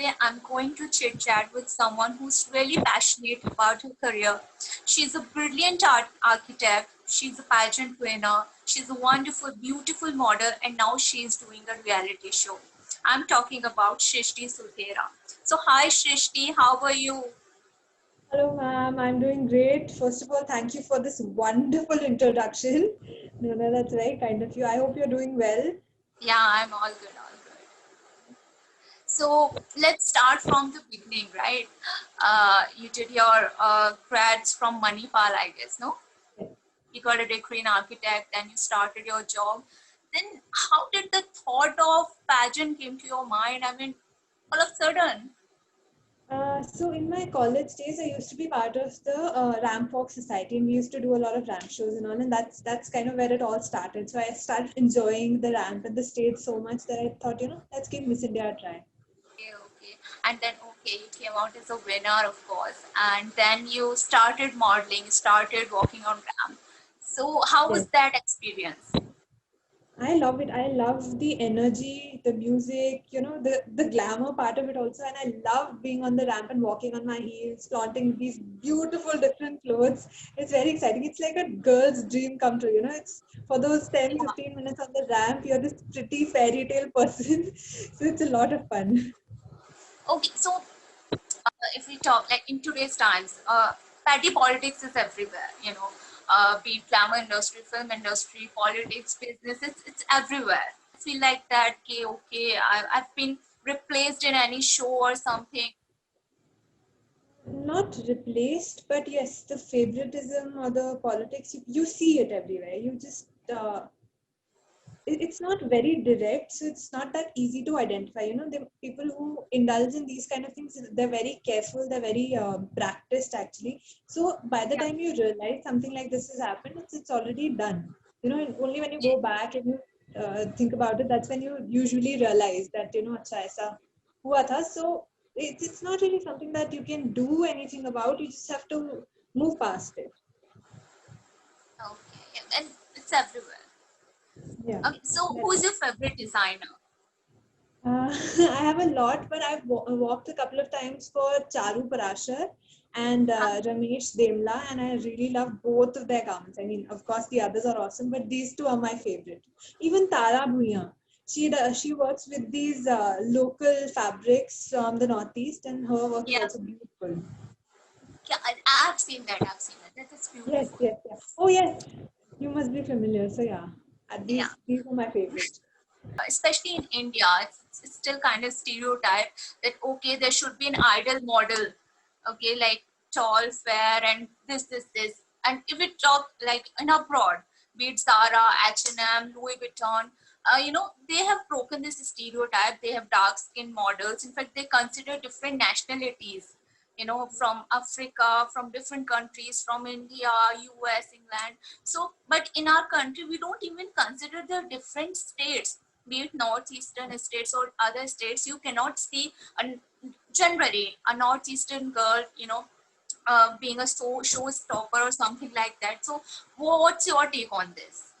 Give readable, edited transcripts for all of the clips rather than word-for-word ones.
today I'm going to chit chat with someone who's really passionate about her career. She's a brilliant architect. She's a pageant winner. She's a wonderful, beautiful model, and now she's doing a reality show. I'm talking about Shrishti Sudhera. So, hi Shrishti, how are you? Hello, ma'am. I'm doing great. First of all, thank you for this wonderful introduction. No, that's very kind of you. I hope you're doing well. Yeah, I'm all good, all good. So let's start from the beginning, right? You did your grads from Manipal, I guess, no? You got a degree in architect, then you started your job. Then how did the thought of pageant came to your mind? I mean, all of a sudden. So in my college days, I used to be part of the Ramp Walk Society, and we used to do a lot of ramp shows and all, and that's kind of where it all started. So I started enjoying the ramp and the stage so much that I thought, let's give Miss India a try. Okay, okay. And then, okay, you came out as a winner, of course. And then you started modeling, started walking on ramp. So how was Yes. that experience? I love it. I love the energy, the music, the glamour part of it also. And I love being on the ramp and walking on my heels, flaunting these beautiful different clothes. It's very exciting. It's like a girl's dream come true. It's for those 10, Yeah. 15 minutes on the ramp, you're this pretty fairy tale person. So it's a lot of fun. Okay, so if we talk like in today's times, petty politics is everywhere, be it glamour industry, film industry, politics, business, it's everywhere. I feel like that, I've been replaced in any show or something. Not replaced, but yes, the favoritism or the politics, you see it everywhere. You just it's not very direct, so it's not that easy to identify. The people who indulge in these kind of things, they're very careful, they're very practiced actually. So by the Yeah. time you realize something like this has happened, it's already done. And only when you go back and you think about it, that's when you usually realize that acha aisa hua tha. So it's not really something that you can do anything about. You just have to move past it. Okay, and it's everywhere. Yeah. Okay, so who's your favorite designer? I have a lot, but I've walked a couple of times for Charu Parashar and Ramesh Demla, and I really love both of their garments. I mean, of course, the others are awesome, but these two are my favorite. Even Tara Bhuiyan, she works with these local fabrics from the Northeast, and her work is Yeah, also beautiful. yeah, I've seen that. I've seen that. That is Yes, beautiful. yes, yes. Oh, yes, you must be familiar. So yeah, Yeah. these are my favorite. Especially in India, it's still kind of stereotype that okay, there should be an ideal model, okay, like tall, fair, and this. And if we talk like in abroad, be it Zara, H&M, Louis Vuitton, they have broken this stereotype. They have dark skinned models. In fact, they consider different nationalities. From Africa, from different countries, from India, US, England. So, but in our country, we don't even consider the different states, be it northeastern states or other states. You cannot see generally a northeastern girl, being a showstopper or something like that. So what's your take on this?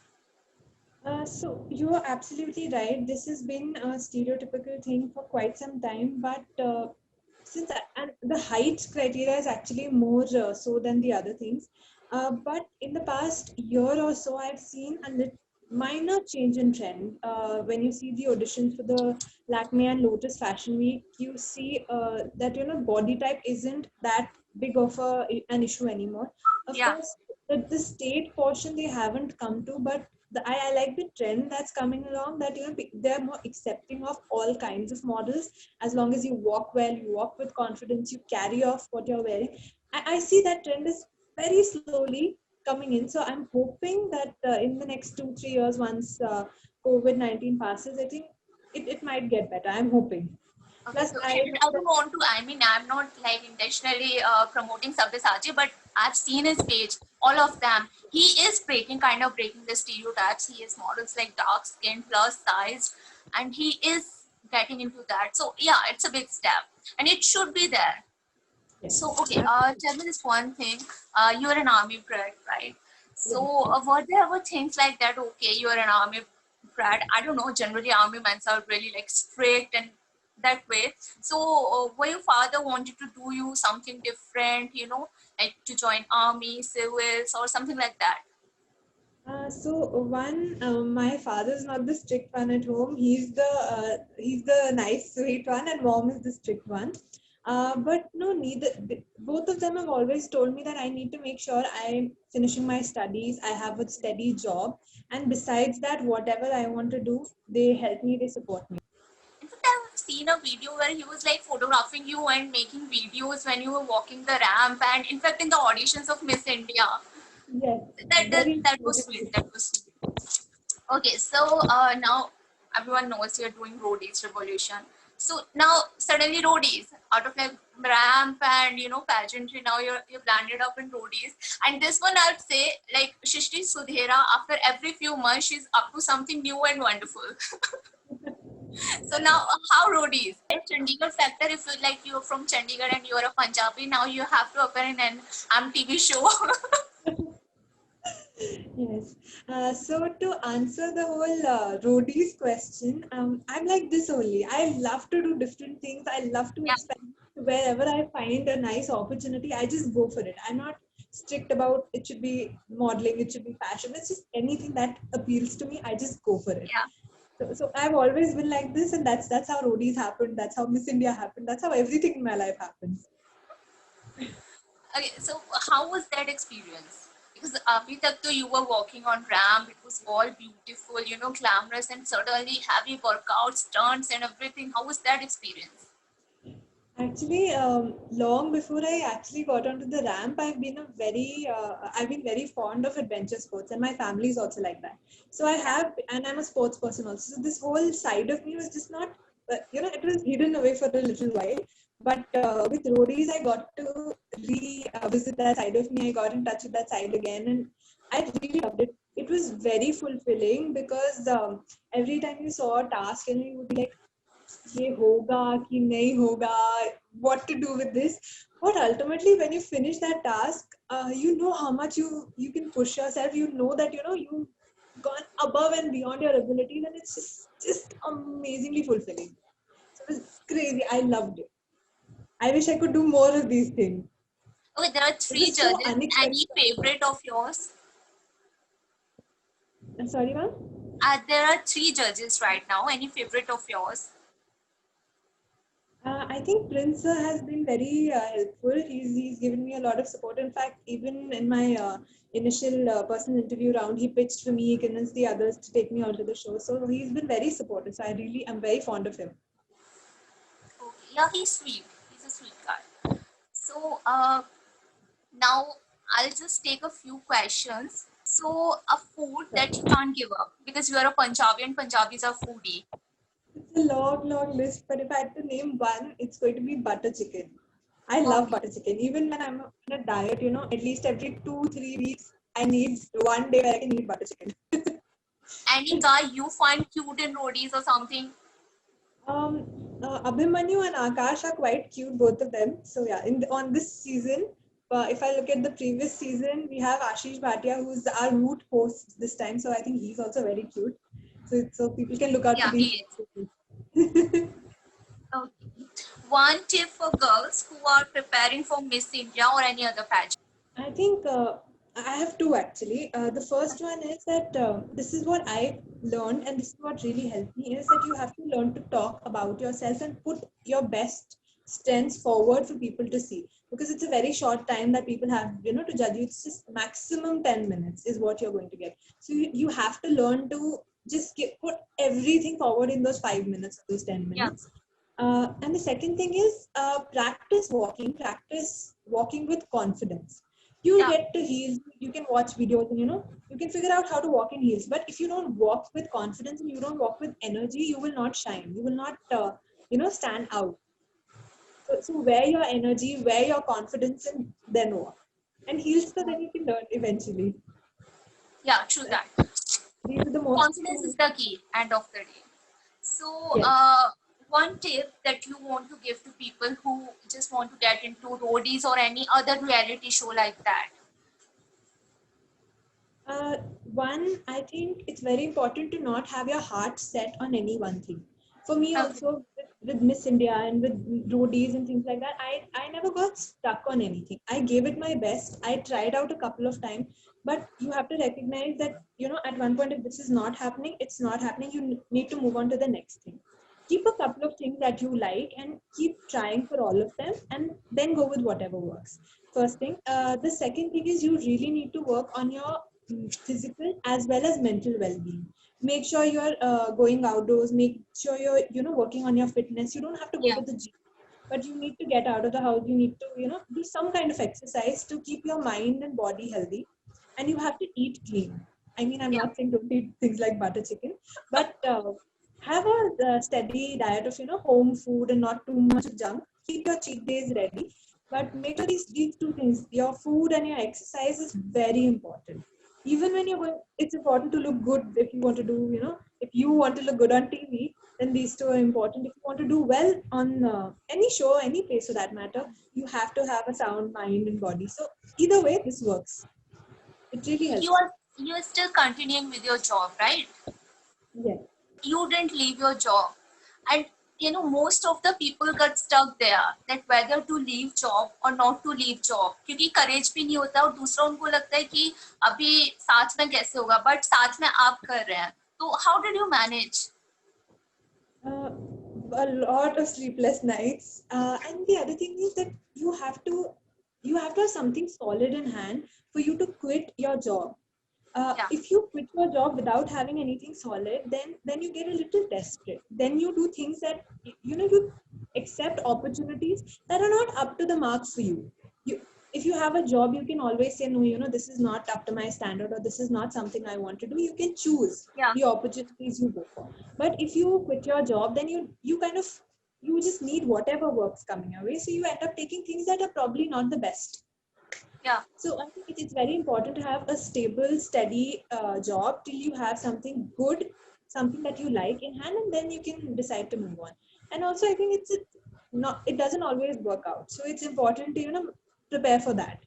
So you are absolutely right. This has been a stereotypical thing for quite some time, but and the height criteria is actually more so than the other things. But in the past year or so, I've seen a minor change in trend. When you see the auditions for the Lakme and Lotus Fashion Week, you see that body type isn't that big of an issue anymore. Of Yeah. course, the state portion they haven't come to, but I like the trend that's coming along, that they're more accepting of all kinds of models. As long as you walk well, you walk with confidence, you carry off what you're wearing. I see that trend is very slowly coming in. So I'm hoping that in the next 2 3 years, once COVID-19 passes, I think it might get better. I'm hoping. Okay, Plus, so I know I that. don't want to, I mean, I'm not like intentionally promoting Sabyasachi, but I've seen his page, all of them. He is kind of breaking the stereotypes. He is models like dark skin, plus size, and he is getting into that. So yeah, it's a big step, and it should be there. So Yes. okay, tell me this one thing. You're an army brat, right? Yes. So were there ever things like that? Okay, you're an army brat. I don't know. Generally, army men are really like strict and that way. So were your father wanted to do you something different, you know, like to join army, civils, or something like that? My father's not the strict one at home. He's the nice, sweet one, and mom is the strict one. But no, both of them have always told me that I need to make sure I'm finishing my studies. I have a steady job, and besides that, whatever I want to do, they help me. They support me. In fact, I've seen a video where he was like photographing you and making videos when you were walking the ramp, and in fact, in the auditions of Miss India. Yes, That very that was sweet. beautiful. That was sweet. Okay, so now everyone knows you're doing roadies revolution. So now suddenly roadies out of like ramp and you know pageantry. Now you've landed up in roadies, and this one I'd say like Shishri Sudhera. After every few months, she's up to something new and wonderful. So now how roadies? Chandigarh factor. If you like you're from Chandigarh and you're a Punjabi, now you have to appear in an MTV show. Yes. So to answer the whole roadies question, I'm like this only. I love to do different things. I love to Yeah. experiment. Wherever I find a nice opportunity, I just go for it. I'm not strict about it should be modeling, it should be fashion. It's just anything that appeals to me, I just go for it. Yeah. So I've always been like this, and that's how roadies happened. That's how Miss India happened. That's how everything in my life happens. Okay, so how was that experience? Because abhi tak to you were walking on ramp, it was all beautiful, you know, glamorous, and suddenly heavy workouts, stunts, and everything. How was that experience? Actually, long before I actually got onto the ramp, I've been very fond of adventure sports, and my family is also like that. So and I'm a sports person also. So this whole side of me was just not, it was hidden away for a little while. But with roadies, I got to revisit that side of me. I got in touch with that side again, and I really loved it. It was very fulfilling because every time you saw a task, and you would be like, ये होगा कि नहीं होगा, what to do with this, but ultimately when you finish that task, you know how much you can push yourself, you know that you've gone above and beyond your abilities, and it's just amazingly fulfilling. So it was crazy. I loved it. I wish I could do more of these things. Okay, there are It three was so judges. Any unexpected. favorite of yours? I'm sorry, ma'am. There are three judges right now. Any favorite of yours? I think Prince sir has been very helpful. He's given me a lot of support. In fact, even in my initial personal interview round, he pitched for me. He convinced the others to take me onto the show. So he's been very supportive. So I'm very fond of him. Okay. Yeah, he's sweet. He's a sweet guy. So now I'll just take a few questions. So a food that you can't give up because you are a Punjabi and Punjabis are foodie. It's a long, long list, but if I had to name one, it's going to be butter chicken. I love Okay. butter chicken. Even when I'm on a diet, at least every 2, 3 weeks, I need one day where I can eat butter chicken. Any guy you find cute in roadies or something? Abhimanyu and Akash are quite cute, both of them. So yeah, on this season, if I look at the previous season, we have Ashish Bhatia, who's our root host this time. So I think he's also very cute. So people can look out for Yeah, these. he is. Okay. One tip for girls who are preparing for Miss India or any other pageant. I think I have two actually. The first one is that this is what I learned, and this is what really helped me is that you have to learn to talk about yourself and put your best strengths forward for people to see. Because it's a very short time that people have, to judge you. It's just maximum 10 minutes is what you're going to get. So you have to learn to just put everything forward in those 5 minutes, those 10 Yeah. minutes. And the second thing is practice walking with confidence. You Yeah. get to heels, you can watch videos, and you can figure out how to walk in heels. But if you don't walk with confidence and you don't walk with energy, you will not shine. You will not, stand out. So wear your energy, wear your confidence, and then walk. And heels, so then you can learn eventually. Yeah, true that. These are the most Confidence is two. the key, end of the day. So, Yes. one tip that you want to give to people who just want to get into roadies or any other reality show like that. One, I think it's very important to not have your heart set on any one thing. For me Okay. also, with Miss India and with roadies and things like that, I never got stuck on anything. I gave it my best. I tried out a couple of times, but you have to recognize that, at one point, if this is not happening, it's not happening. You need to move on to the next thing. Keep a couple of things that you like and keep trying for all of them, and then go with whatever works. First thing. The second thing is, you really need to work on your physical as well as mental well-being. Make sure you're going outdoors. Make sure you're working on your fitness. You don't have to go Yeah. to the gym, but you need to get out of the house. You need to do some kind of exercise to keep your mind and body healthy. And you have to eat clean. I mean, I'm Yeah. not saying don't eat things like butter chicken, but have a steady diet of home food and not too much junk. Keep your cheat days ready, but make sure these two things, your food and your exercise, is very important. Even when you're going, it's important to look good. If you want to do, if you want to look good on TV, then these two are important. If you want to do well on any show, any place for that matter, you have to have a sound mind and body. So either way, this works. It really You helps. are you are still continuing with your job, right? Yeah. You didn't leave your job, and most of the people got stuck there that whether to leave job or not to leave job, क्योंकि courage भी नहीं होता और दूसरा उनको लगता है कि अभी साथ में कैसे होगा, but साथ में आप कर रहे हैं, तो how did you manage? uh, a lot of sleepless nights. And the other thing is that you have to have something solid in hand for you to quit your job. Yeah. If you quit your job without having anything solid, then you get a little desperate. Then you do things that you accept opportunities that are not up to the mark for you. You If you have a job, you can always say no. This is not up to my standard, or this is not something I want to do. You can choose Yeah. the opportunities you go for. But if you quit your job, then you just need whatever works coming your way. So you end up taking things that are probably not the best. Yeah. So I think it's very important to have a stable, steady job till you have something good, something that you like in hand, and then you can decide to move on. And also, I think it doesn't always work out. So it's important to prepare for that.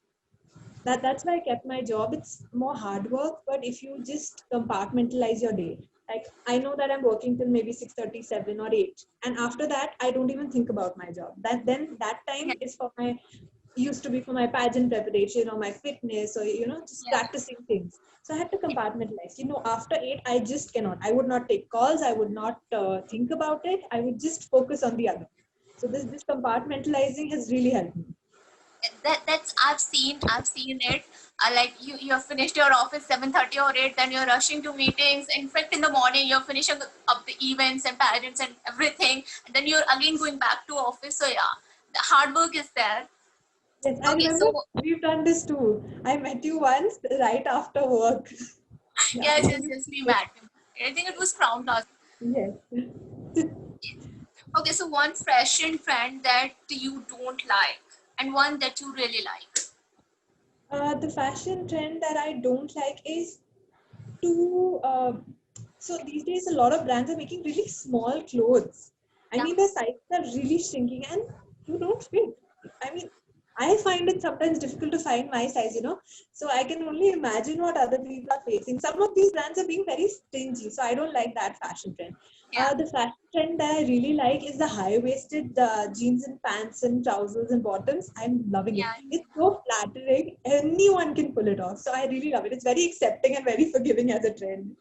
That's why I kept my job. It's more hard work, but if you just compartmentalize your day, like I know that I'm working till maybe 6:37 or 8, and after that I don't even think about my job. That Yeah. time is for my used to be for my pageant preparation or my fitness, or just Yeah. practicing things. So I had to compartmentalize. After 8, I just cannot. I would not take calls. I would not think about it. I would just focus on the other. So this compartmentalizing has really helped me. That's I've seen it. Like you have finished your office 7:30 or 8, then you're rushing to meetings. In fact, in the morning you're finishing up the events and parents and everything, and then you're again going back to office. So yeah, the hard work is there. Yes, I Okay, remember so we've done this too. I met you once right after work. Yeah, yes, we yes, used yes, we to. met. I think it was Crown Plaza. Yes. Okay, so one fashion trend that you don't like and one that you really like. The fashion trend that I don't like is to so these days a lot of brands are making really small clothes. I Yeah. mean, the sizes are really shrinking and you don't fit. I mean, I find it sometimes difficult to find my size. So I can only imagine what other people are facing. Some of these brands are being very stingy, so I don't like that fashion trend. Yeah. The fashion trend that I really like is the high-waisted jeans and pants and trousers and bottoms. I'm loving it. Yeah. It's so flattering. Anyone can pull it off. So I really love it. It's very accepting and very forgiving as a trend.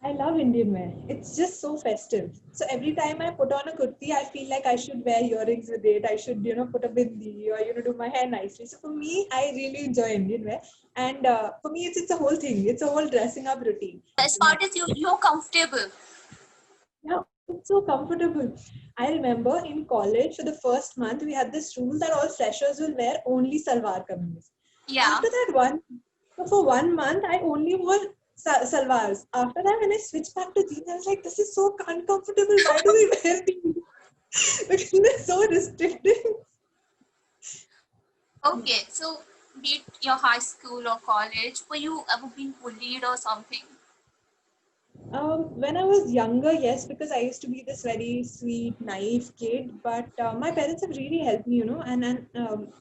I love Indian wear. It's just so festive. So every time I put on a kurti, I feel like I should wear earrings with it. I should, put a bindi or, do my hair nicely. So for me, I really enjoy Indian wear. And for me, it's a whole thing. It's a whole dressing up routine. Best part is you're comfortable. Yeah, it's so comfortable. I remember in college for the first month, we had this rule that all freshers will wear only salwar kameez. Yeah. After that so for 1 month, I only wore salwars. After that, when I switched back to jeans, I was like, this is so uncomfortable. Why do we wear these? Because they're so restricting. Okay, so be it your high school or college, were you ever being bullied or something? When I was younger, yes, because I used to be this very sweet, naive kid. But my parents have really helped me, and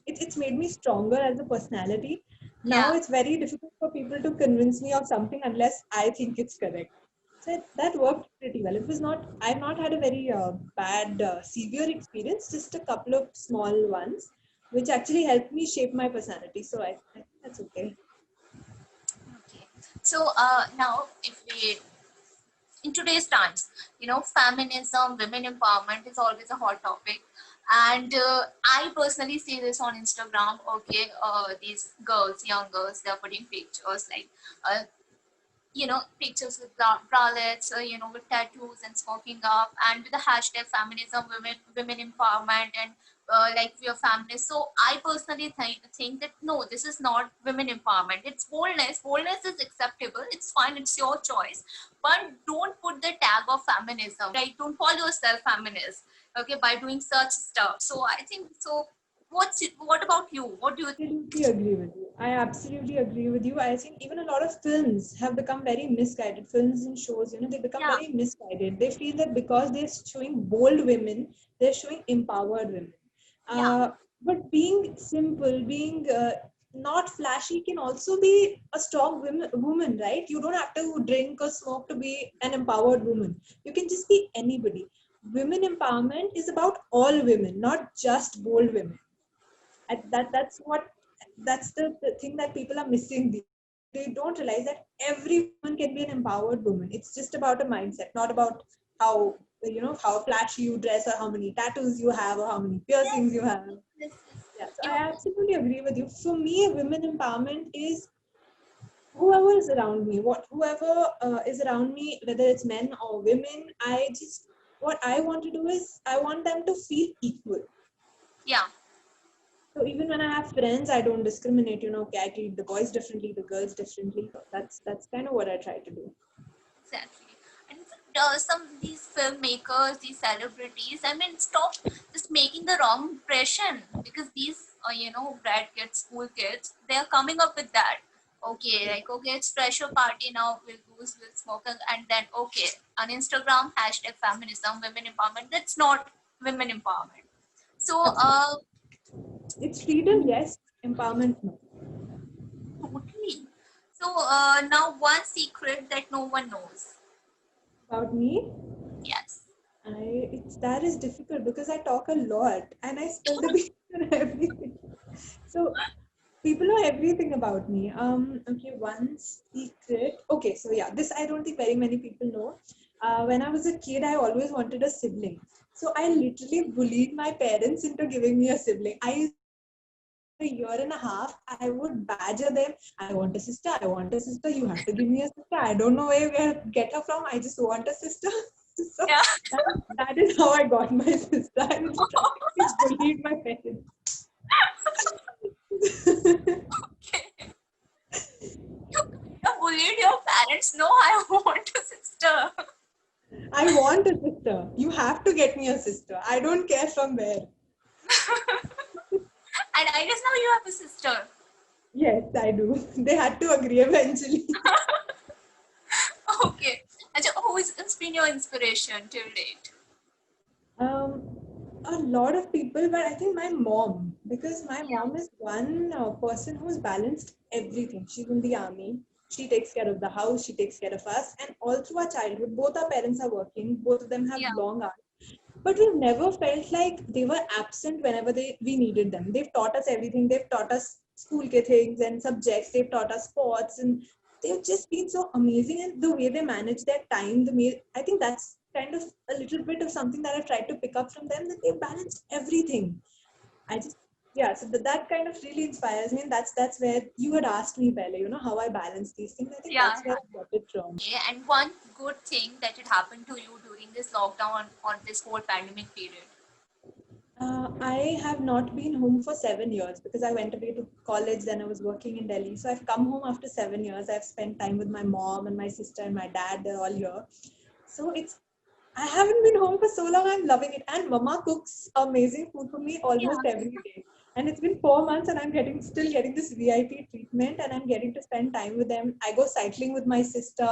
it's made me stronger as a personality. Now Yeah. it's very difficult for people to convince me of something unless I think it's correct. So that worked pretty well. It was not, I've not had a very bad, severe experience, just a couple of small ones, which actually helped me shape my personality. So I think that's okay. Okay. So now, if we in today's times, feminism, women empowerment is always a hot topic. And I personally see this on Instagram. Okay, these girls, young girls, they're putting pictures like uh, pictures with bralettes, with tattoos and smoking up, and with the hashtag feminism, women empowerment, and like we are feminists. So I personally think that no, this is not women empowerment. It's boldness. Boldness is acceptable. It's fine. It's your choice. But don't put the tag of feminism. Right? Don't call yourself feminist. Okay, by doing such stuff. So I think so. What about you? What do you think? Absolutely agree with you. I absolutely agree with you. I think even a lot of films have become very misguided. Films and shows, they become Yeah, very misguided. They feel that because they're showing bold women, they're showing empowered women. yeah, Uh, but being simple, being not flashy can also be a strong woman, right? You don't have to drink or smoke to be an empowered woman. You can just be anybody. Women empowerment is about all women, not just bold women. That's the thing that people are missing. They don't realize that every woman can be an empowered woman. It's just about a mindset, not about how how flashy you dress or how many tattoos you have or how many yes, piercings you have. yes, Yeah, so I yes. absolutely agree with you. For me, women empowerment is whoever is around me, whoever is around me, whether it's men or women. What I want to do is I want them to feel equal. Yeah. So even when I have friends, I don't discriminate. Okay, I treat the boys differently, the girls differently. That's kind of what I try to do. Exactly. And some these filmmakers, these celebrities, I mean, stop just making the wrong impression, because these, grad kids, school kids, they are coming up with that. Okay, Yeah. like, okay, it's pressure party now, we'll smoke, and then, okay, on Instagram, hashtag feminism, women empowerment. That's not women empowerment. So, Absolutely. It's freedom, yes. Empowerment, no. totally. So, now one secret that no one knows. About me, Yes. it's that is difficult because I talk a lot and I spill the beans on everything. So people know everything about me. Okay, one secret. Okay, so yeah, this I don't think very many people know. When I was a kid, I always wanted a sibling. So I literally bullied my parents into giving me a sibling. A year and a half, I would badger them. I want a sister. I want a sister. You have to give me a sister. I don't know where we get her from. I just want a sister. So Yeah. that is how I got my sister. I was practically bullied my parents. Okay. You bullied your parents. No, I want a sister. I want a sister. You have to get me a sister. I don't care from where. And I guess now you have a sister. Yes, I do. They had to agree eventually. Okay. And so who's been your inspiration till date? Um, a lot of people, but I think my mom, because my Yeah. mom is one person who's balanced everything. She's in the army. She takes care of the house. She takes care of us, and all through our childhood, both our parents are working. Both of them have Yeah. long hours, but we've never felt like they were absent whenever we needed them. They've taught us everything. They've taught us school ke things and subjects. They've taught us sports, and they've just been so amazing. And the way they manage their time, I think that's kind of a little bit of something that I've tried to pick up from them, that they balance everything. I just yeah, so that kind of really inspires me, and that's where you had asked me, Bella, how I balance these things. I think Yeah. that's where I got it from. Okay. And one good thing that had happened to you during this lockdown on this whole pandemic period. I have not been home for 7 years because I went away to college, then I was working in Delhi. So I've come home after 7 years. I've spent time with my mom and my sister and my dad. They're all here. So I haven't been home for so long. I'm loving it. And Mama cooks amazing food for me Yeah. almost every day. And it's been 4 months, and I'm still getting this VIP treatment, and I'm getting to spend time with them. I go cycling with my sister.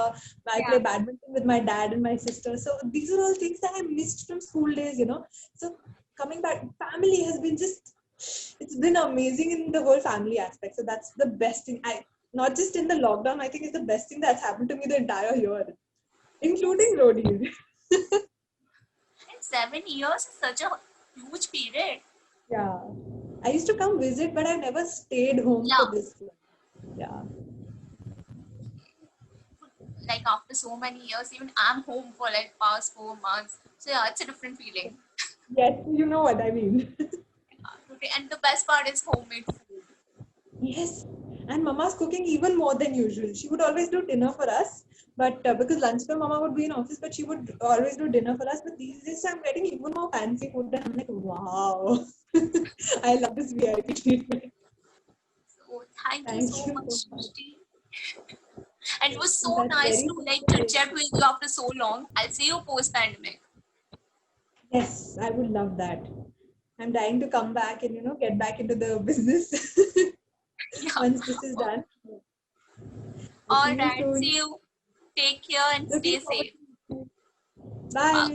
I Yeah. play badminton with my dad and my sister. So these are all things that I missed from school days. So coming back, family has been it's been amazing in the whole family aspect. So that's the best thing. Not just in the lockdown, I think it's the best thing that's happened to me the entire year. including roadies. And 7 years is such a huge period. Yeah. I used to come visit, but I never stayed home for Yeah, this long. Yeah. like after so many years, even I'm home for like past 4 months. So yeah, it's a different feeling. Yes, you know what I mean. And the best part is homemade food. Yes. And Mama's cooking even more than usual. She would always do dinner for us, but because lunchtime Mama would be in office, but she would always do dinner for us. But these days I'm getting even more fancy food, and I'm like, wow, I love this VIP treatment. So thank you Thank so you much, so much. Srishti. And it was so That's nice very to like chit nice. chat with you after so long. I'll see you post pandemic. Yes, I would love that. I'm dying to come back and get back into the business Yeah. once this is done. So All see you right. soon. See you. Take care and Looking stay forward safe. to it. Bye.